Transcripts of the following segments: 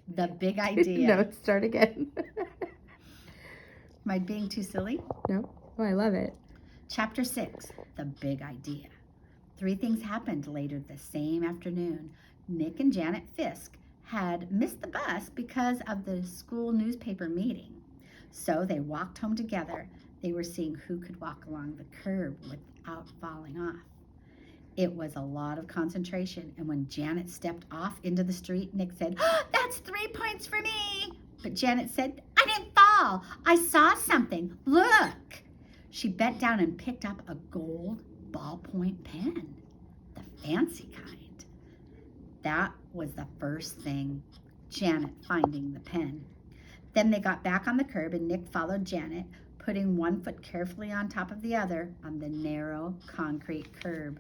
The big idea. No, start again. Am I being too silly? No. Oh, I love it. Chapter 6, The Big Idea. 3 things happened later the same afternoon. Nick and Janet Fisk had missed the bus because of the school newspaper meeting. So they walked home together. They were seeing who could walk along the curb without falling off. It was a lot of concentration, and when Janet stepped off into the street, Nick said, "Oh, that's 3 points for me." But Janet said, "I didn't fall. I saw something. Look." She bent down and picked up a gold ballpoint pen, the fancy kind. That was the first thing, Janet finding the pen. Then they got back on the curb, and Nick followed Janet, putting one foot carefully on top of the other on the narrow concrete curb.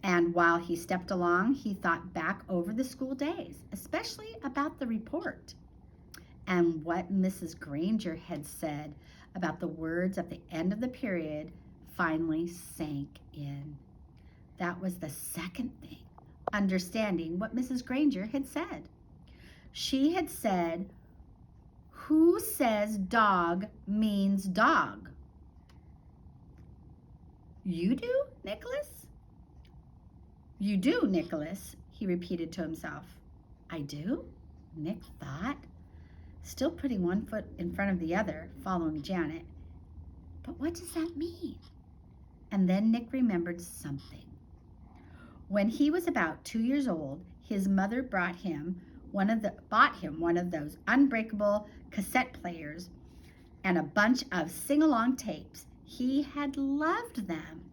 And while he stepped along, he thought back over the school days, especially about the report and what Mrs. Granger had said about the words at the end of the period finally sank in. That was the second thing, understanding what Mrs. Granger had said. She had said, "Who says dog means dog?" "You do, Nicholas?" "You do, Nicholas," he repeated to himself. "I do?" Nick thought, still putting one foot in front of the other, following Janet. But what does that mean? And then Nick remembered something. When he was about 2 years old, his mother bought him one of those unbreakable cassette players and a bunch of sing-along tapes. He had loved them,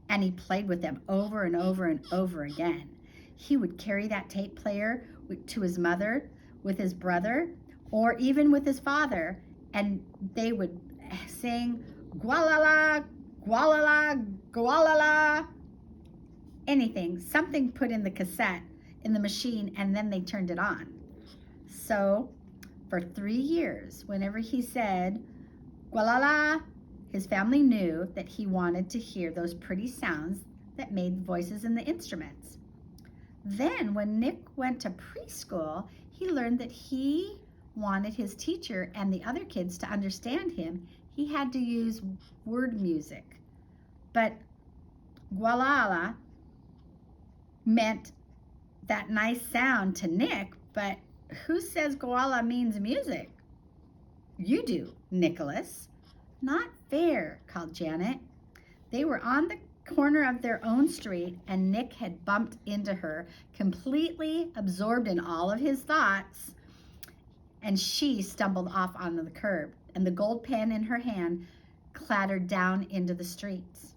and he played with them over and over and over again. He would carry that tape player to his mother, with his brother, or even with his father, and they would sing gualala, gualala, gualala, anything, something put in the cassette in the machine, and then they turned it on. So for 3 years, whenever he said gualala, his family knew that he wanted to hear those pretty sounds that made voices in the instruments. Then when Nick went to preschool, he learned that he wanted his teacher and the other kids to understand him. He had to use word music. But gualala meant that nice sound to Nick, but who says guala means music? "You do, Nicholas." "Not fair," called Janet. They were on the corner of their own street, and Nick had bumped into her, completely absorbed in all of his thoughts, and she stumbled off onto the curb, and the gold pen in her hand clattered down into the streets.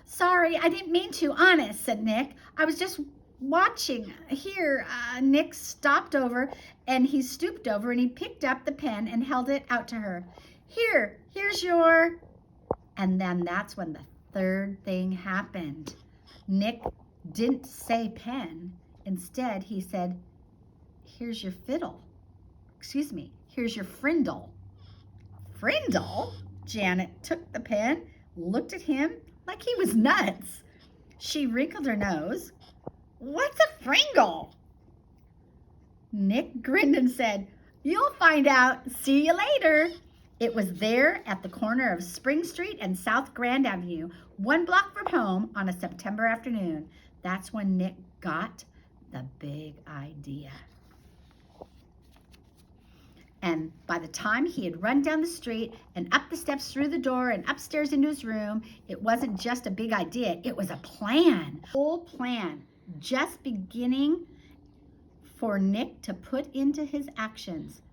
"Sorry, I didn't mean to, honest," said Nick. "I was just watching. Here." Nick stopped over, and he stooped over, and he picked up the pen and held it out to her. Here's your..." And then that's when the third thing happened. Nick didn't say pen. Instead, he said, "Here's your fiddle. Excuse me, here's your frindle." "Frindle?" Janet took the pen, looked at him like he was nuts. She wrinkled her nose. "What's a fringle?" Nick grinned and said, "You'll find out. See you later." It was there at the corner of Spring Street and South Grand Avenue, 1 block from home, on a September afternoon. That's when Nick got the big idea. And by the time he had run down the street and up the steps through the door and upstairs into his room, it wasn't just a big idea, it was a plan. Whole plan, just beginning for Nick to put into his actions.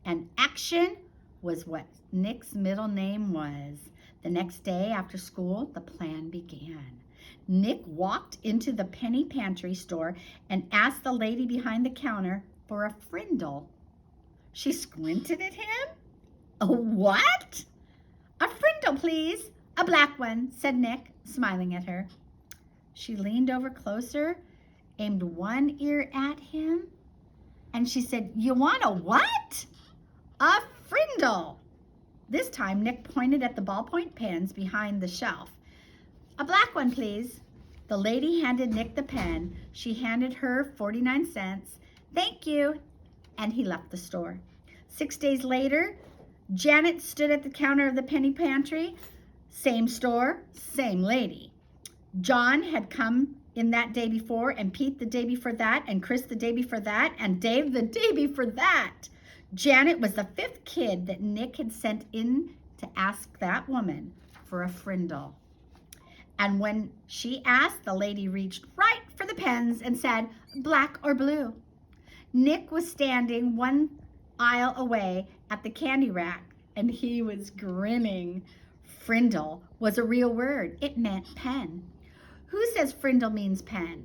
And action was what Nick's middle name was. The next day after school, the plan began. Nick walked into the penny pantry store and asked the lady behind the counter for a frindle. She squinted at him. "A what?" "A frindle, please. A black one," said Nick, smiling at her. She leaned over closer, aimed one ear at him, and she said, "You want a what?" "A frindle." This time, Nick pointed at the ballpoint pens behind the shelf. "A black one, please." The lady handed Nick the pen. She handed her 49 cents. "Thank you." and he left the store. 6 days later, Janet stood at the counter of the penny pantry. Same store, same lady. John had come in that day before, and Pete the day before that, and Chris the day before that, and Dave the day before that. Janet was the 5th kid that Nick had sent in to ask that woman for a frindle. And when she asked, the lady reached right for the pens and said, black or blue. Nick was standing one aisle away at the candy rack, and he was grinning. Frindle was a real word. It meant pen. Who says frindle means pen?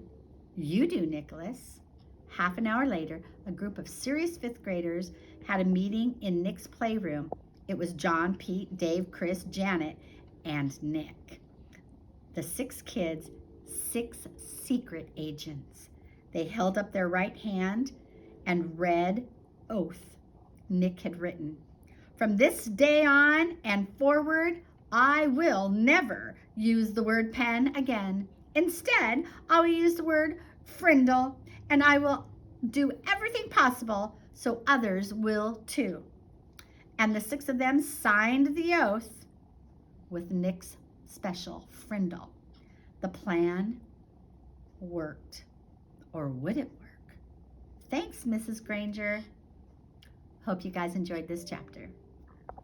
You do, Nicholas. Half an hour later, a group of serious 5th graders had a meeting in Nick's playroom. It was John, Pete, Dave, Chris, Janet, and Nick. The 6 kids, 6 secret agents. They held up their right hand and read oath Nick had written. From this day on and forward, I will never use the word pen again. Instead, I will use the word frindle, and I will do everything possible so others will too. And the 6 of them signed the oath with Nick's special frindle. The plan worked. Or would it work? Thanks, Mrs. Granger. Hope you guys enjoyed this chapter.